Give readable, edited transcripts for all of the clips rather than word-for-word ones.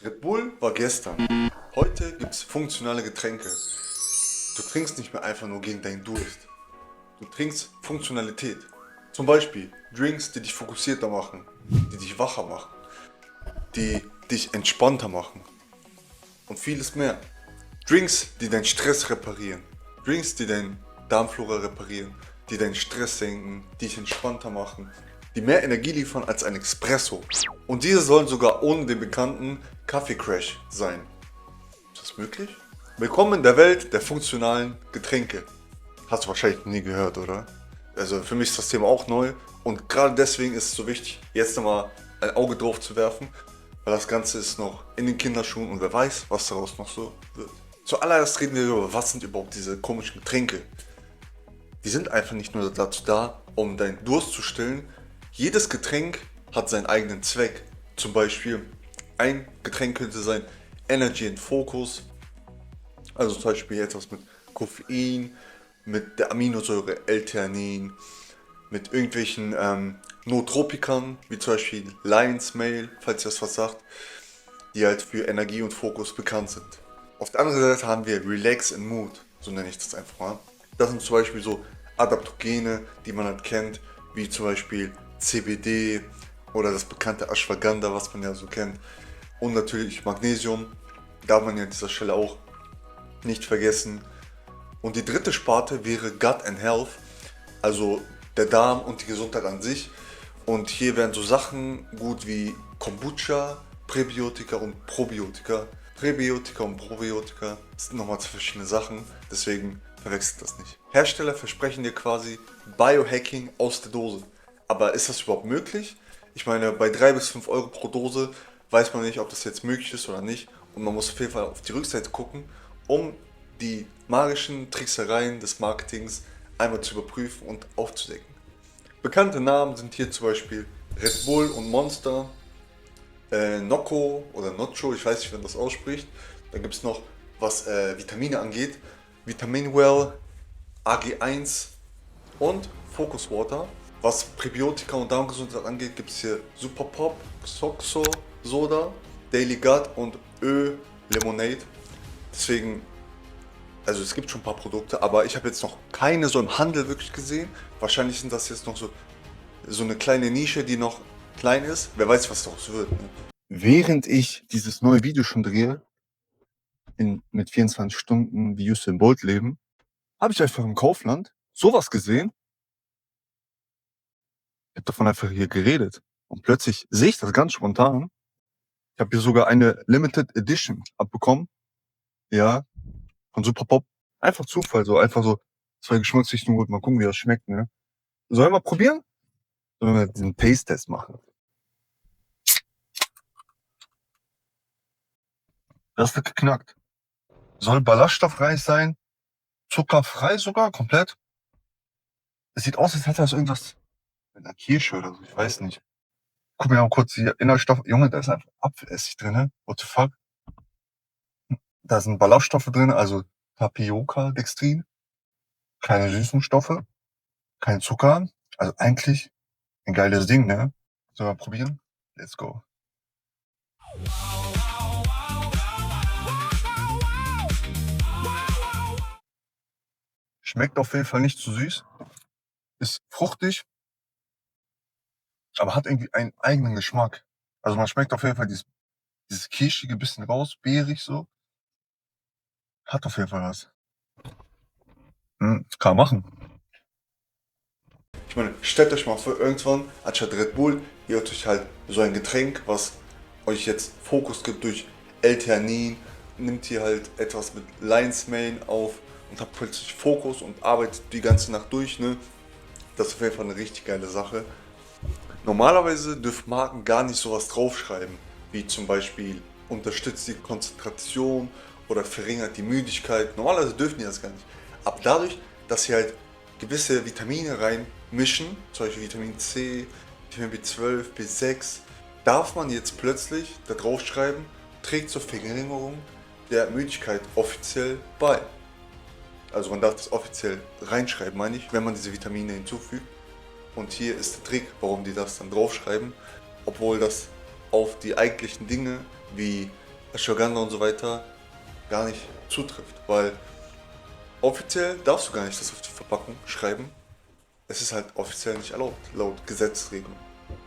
Red Bull war gestern. Heute gibt es funktionale Getränke. Du trinkst nicht mehr einfach nur gegen deinen Durst. Du trinkst Funktionalität. Zum Beispiel Drinks, die dich fokussierter machen, die dich wacher machen, die dich entspannter machen und vieles mehr. Drinks, die deinen Stress reparieren. Drinks, die deinen Darmflora reparieren, die deinen Stress senken, die dich entspannter machen, die mehr Energie liefern als ein Espresso. Und diese sollen sogar ohne den bekannten Kaffeecrash sein. Ist das möglich? Willkommen in der Welt der funktionalen Getränke. Hast du wahrscheinlich noch nie gehört, oder? Also für mich ist das Thema auch neu und gerade deswegen ist es so wichtig, jetzt nochmal ein Auge drauf zu werfen, weil das Ganze ist noch in den Kinderschuhen und wer weiß, was daraus noch so wird. Zuallererst reden wir über, was sind überhaupt diese komischen Getränke. Die sind einfach nicht nur dazu da, um deinen Durst zu stillen. Jedes Getränk hat seinen eigenen Zweck. Zum Beispiel ein Getränk könnte sein Energy and Focus, also zum Beispiel etwas mit Koffein, mit der Aminosäure L-Theanin, mit irgendwelchen Nootropikern, wie zum Beispiel Lion's Male, falls ihr das was sagt, die halt für Energie und Fokus bekannt sind. Auf der anderen Seite haben wir Relax and Mood, so nenne ich das einfach mal. Das sind zum Beispiel so Adaptogene, die man halt kennt, wie zum Beispiel CBD oder das bekannte Ashwagandha, was man ja so kennt. Und natürlich Magnesium, darf man ja an dieser Stelle auch nicht vergessen. Und die dritte Sparte wäre Gut and Health, also der Darm und die Gesundheit an sich. Und hier wären so Sachen gut wie Kombucha, Präbiotika und Probiotika. Präbiotika und Probiotika sind nochmal zwei verschiedene Sachen, deswegen verwechselt das nicht. Hersteller versprechen dir quasi Biohacking aus der Dose. Aber ist das überhaupt möglich? Ich meine, bei 3 bis 5 Euro pro Dose weiß man nicht, ob das jetzt möglich ist oder nicht. Und man muss auf jeden Fall auf die Rückseite gucken, um die magischen Tricksereien des Marketings einmal zu überprüfen und aufzudecken. Bekannte Namen sind hier zum Beispiel Red Bull und Monster, Nocco oder Nocco, ich weiß nicht, wie man das ausspricht. Dann gibt es noch, was Vitamine angeht, Vitamin Well, AG1 und Focus Water. Was Präbiotika und Darmgesundheit angeht, gibt es hier Super Pop, Xoxo Soda, Daily Gut und Lemonade. Deswegen, also es gibt schon ein paar Produkte, aber ich habe jetzt noch keine so im Handel wirklich gesehen. Wahrscheinlich sind das jetzt noch so eine kleine Nische, die noch klein ist. Wer weiß, was daraus wird. Ne? Während ich dieses neue Video schon drehe, mit 24 Stunden wie Usain Bolt leben, habe ich einfach im Kaufland sowas gesehen. Ich habe davon einfach hier geredet. Und plötzlich sehe ich das ganz spontan. Ich habe hier sogar eine Limited Edition abbekommen. Ja, von Super Pop. Einfach Zufall, so einfach so 2 Geschmacksrichtungen gut. Mal gucken, wie das schmeckt, ne? Sollen wir mal probieren? Sollen wir diesen Taste-Test machen? Das wird geknackt. Soll ballaststoffreich sein, zuckerfrei sogar, komplett. Es sieht aus, als hätte das irgendwas mit einer Kirsche oder so, ich weiß nicht. Guck mir mal kurz die Inhaltsstoffe. Junge, da ist einfach Apfelessig drin. What the fuck? Da sind Ballaststoffe drin, also Tapioca-Dextrin, keine süßen Stoffe, kein Zucker. Also eigentlich ein geiles Ding, ne? Sollen wir probieren? Let's go. Schmeckt auf jeden Fall nicht zu süß. Ist fruchtig, aber hat irgendwie einen eigenen Geschmack. Also man schmeckt auf jeden Fall dieses kirschige bisschen raus, beerig so. Hat auf jeden Fall was. Kann man machen. Ich meine, stellt euch mal vor, irgendwann, anstatt Red Bull, ihr habt euch halt so ein Getränk, was euch jetzt Fokus gibt durch L-Theanin, nimmt ihr halt etwas mit Lion's Mane auf und habt plötzlich Fokus und arbeitet die ganze Nacht durch, ne? Das ist auf jeden Fall eine richtig geile Sache. Normalerweise dürfen Marken gar nicht sowas draufschreiben, wie zum Beispiel unterstützt die Konzentration oder verringert die Müdigkeit. Normalerweise dürfen die das gar nicht. Aber dadurch, dass sie halt gewisse Vitamine reinmischen, zum Beispiel Vitamin C, Vitamin B12, B6, darf man jetzt plötzlich da draufschreiben, trägt zur Verringerung der Müdigkeit offiziell bei. Also man darf das offiziell reinschreiben, meine ich, wenn man diese Vitamine hinzufügt. Und hier ist der Trick, warum die das dann draufschreiben, obwohl das auf die eigentlichen Dinge wie Ashwagandha und so weiter gar nicht zutrifft, weil offiziell darfst du gar nicht das auf die Verpackung schreiben. Es ist halt offiziell nicht erlaubt, laut Gesetzesregelung.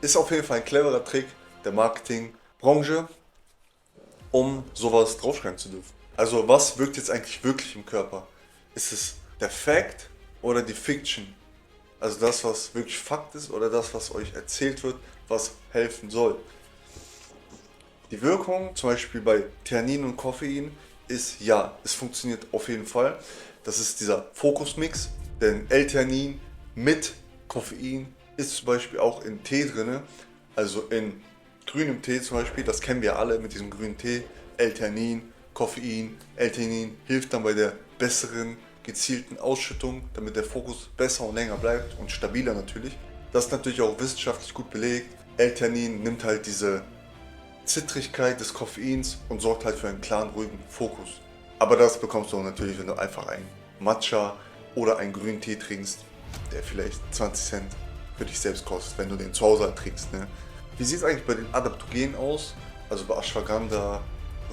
Ist auf jeden Fall ein cleverer Trick der Marketingbranche, um sowas draufschreiben zu dürfen. Also was wirkt jetzt eigentlich wirklich im Körper? Ist es der Fact oder die Fiction? Also das, was wirklich Fakt ist oder das, was euch erzählt wird, was helfen soll. Die Wirkung, zum Beispiel bei Theanin und Koffein, ist ja, es funktioniert auf jeden Fall. Das ist dieser Fokusmix, denn L-Theanin mit Koffein ist zum Beispiel auch in Tee drin, also in grünem Tee zum Beispiel, das kennen wir alle mit diesem grünen Tee, L-Theanin, Koffein, L-Theanin hilft dann bei der besseren, gezielten Ausschüttung, damit der Fokus besser und länger bleibt und stabiler natürlich. Das ist natürlich auch wissenschaftlich gut belegt. L-Theanin nimmt halt diese Zittrigkeit des Koffeins und sorgt halt für einen klaren, ruhigen Fokus. Aber das bekommst du natürlich, wenn du einfach einen Matcha oder einen grünen Tee trinkst, der vielleicht 20 Cent für dich selbst kostet, wenn du den zu Hause halt trinkst. Ne? Wie sieht es eigentlich bei den Adaptogenen aus? Also bei Ashwagandha,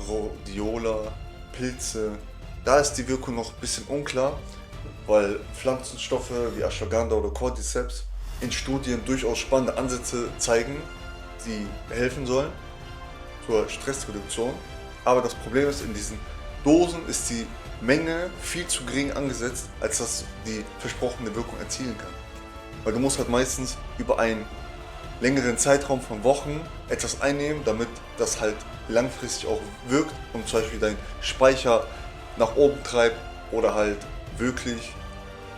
Rhodiola, Pilze. Da ist die Wirkung noch ein bisschen unklar, weil Pflanzenstoffe wie Ashwagandha oder Cordyceps in Studien durchaus spannende Ansätze zeigen, die helfen sollen zur Stressreduktion. Aber das Problem ist, in diesen Dosen ist die Menge viel zu gering angesetzt, als dass die versprochene Wirkung erzielen kann. Weil du musst halt meistens über einen längeren Zeitraum von Wochen etwas einnehmen, damit das halt langfristig auch wirkt und zum Beispiel deinen Speicher nach oben treibt oder halt wirklich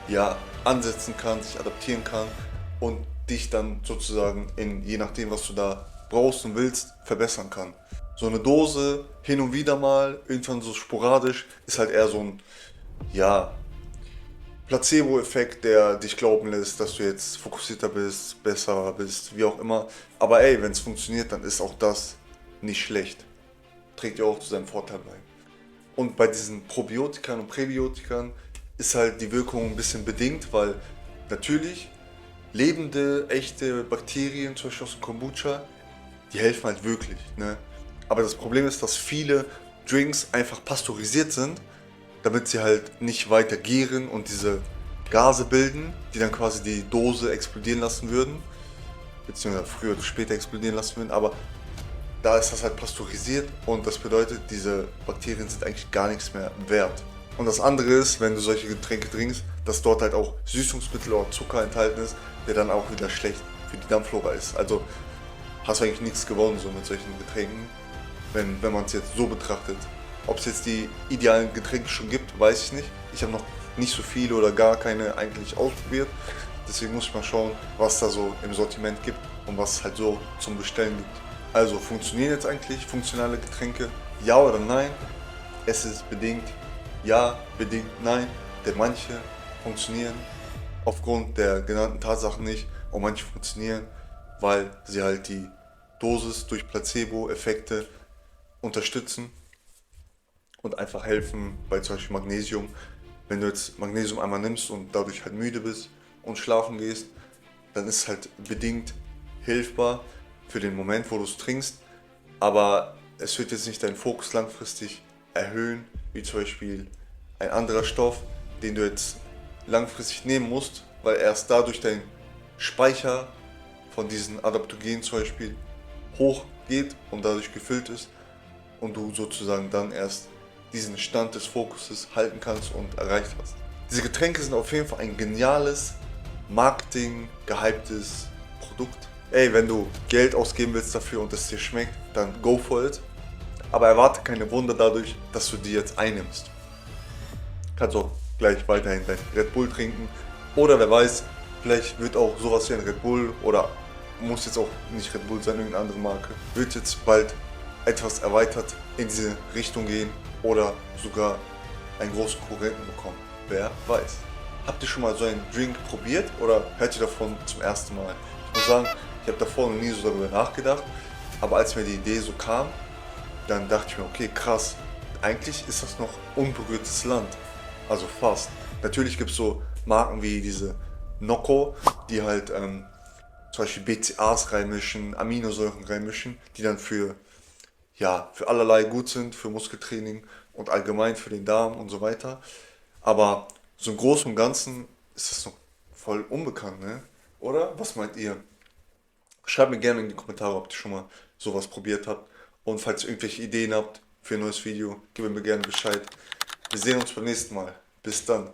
ja, ansetzen kann, sich adaptieren kann und dich dann sozusagen in, je nachdem, was du da brauchst und willst, verbessern kann. So eine Dose hin und wieder mal, irgendwann so sporadisch, ist halt eher so ein, ja, Placebo-Effekt, der dich glauben lässt, dass du jetzt fokussierter bist, besser bist, wie auch immer. Aber ey, wenn es funktioniert, dann ist auch das nicht schlecht. Trägt ja auch zu seinem Vorteil bei. Und bei diesen Probiotikern und Präbiotikern ist halt die Wirkung ein bisschen bedingt, weil natürlich lebende, echte Bakterien, zum Beispiel aus dem Kombucha, die helfen halt wirklich. Ne? Aber das Problem ist, dass viele Drinks einfach pasteurisiert sind, damit sie halt nicht weiter gären und diese Gase bilden, die dann quasi die Dose explodieren lassen würden, beziehungsweise früher oder später explodieren lassen würden. Aber da ist das halt pasteurisiert und das bedeutet, diese Bakterien sind eigentlich gar nichts mehr wert. Und das andere ist, wenn du solche Getränke trinkst, dass dort halt auch Süßungsmittel oder Zucker enthalten ist, der dann auch wieder schlecht für die Darmflora ist. Also hast du eigentlich nichts gewonnen so mit solchen Getränken, wenn man es jetzt so betrachtet. Ob es jetzt die idealen Getränke schon gibt, weiß ich nicht. Ich habe noch nicht so viele oder gar keine eigentlich ausprobiert. Deswegen muss ich mal schauen, was da so im Sortiment gibt und was es halt so zum Bestellen gibt. Also funktionieren jetzt eigentlich funktionale Getränke? Ja oder nein? Es ist bedingt ja, bedingt nein. Denn manche funktionieren aufgrund der genannten Tatsachen nicht und manche funktionieren, weil sie halt die Dosis durch Placebo-Effekte unterstützen und einfach helfen bei zum Beispiel Magnesium. Wenn du jetzt Magnesium einmal nimmst und dadurch halt müde bist und schlafen gehst, dann ist es halt bedingt hilfbar für den Moment, wo du es trinkst, aber es wird jetzt nicht deinen Fokus langfristig erhöhen, wie zum Beispiel ein anderer Stoff, den du jetzt langfristig nehmen musst, weil erst dadurch dein Speicher von diesen Adaptogenen zum Beispiel hochgeht und dadurch gefüllt ist und du sozusagen dann erst diesen Stand des Fokuses halten kannst und erreicht hast. Diese Getränke sind auf jeden Fall ein geniales Marketing, gehyptes Produkt. Ey, wenn du Geld ausgeben willst dafür und es dir schmeckt, dann go for it. Aber erwarte keine Wunder dadurch, dass du die jetzt einnimmst. Kannst auch gleich weiterhin dein Red Bull trinken. Oder wer weiß, vielleicht wird auch sowas wie ein Red Bull oder muss jetzt auch nicht Red Bull sein, irgendeine andere Marke, wird jetzt bald etwas erweitert in diese Richtung gehen oder sogar einen großen Konkurrenten bekommen. Wer weiß. Habt ihr schon mal so einen Drink probiert oder hört ihr davon zum ersten Mal? Ich muss sagen, ich habe davor noch nie so darüber nachgedacht, aber als mir die Idee so kam, dann dachte ich mir, okay, krass, eigentlich ist das noch unberührtes Land. Also fast. Natürlich gibt es so Marken wie diese Nocco, die halt zum Beispiel BCAAs reinmischen, Aminosäuren reinmischen, die dann für ja, für allerlei gut sind, für Muskeltraining und allgemein für den Darm und so weiter. Aber so im Großen und Ganzen ist das noch voll unbekannt, ne? Oder? Was meint ihr? Schreibt mir gerne in die Kommentare, ob ihr schon mal sowas probiert habt. Und falls ihr irgendwelche Ideen habt für ein neues Video, gebt mir gerne Bescheid. Wir sehen uns beim nächsten Mal. Bis dann.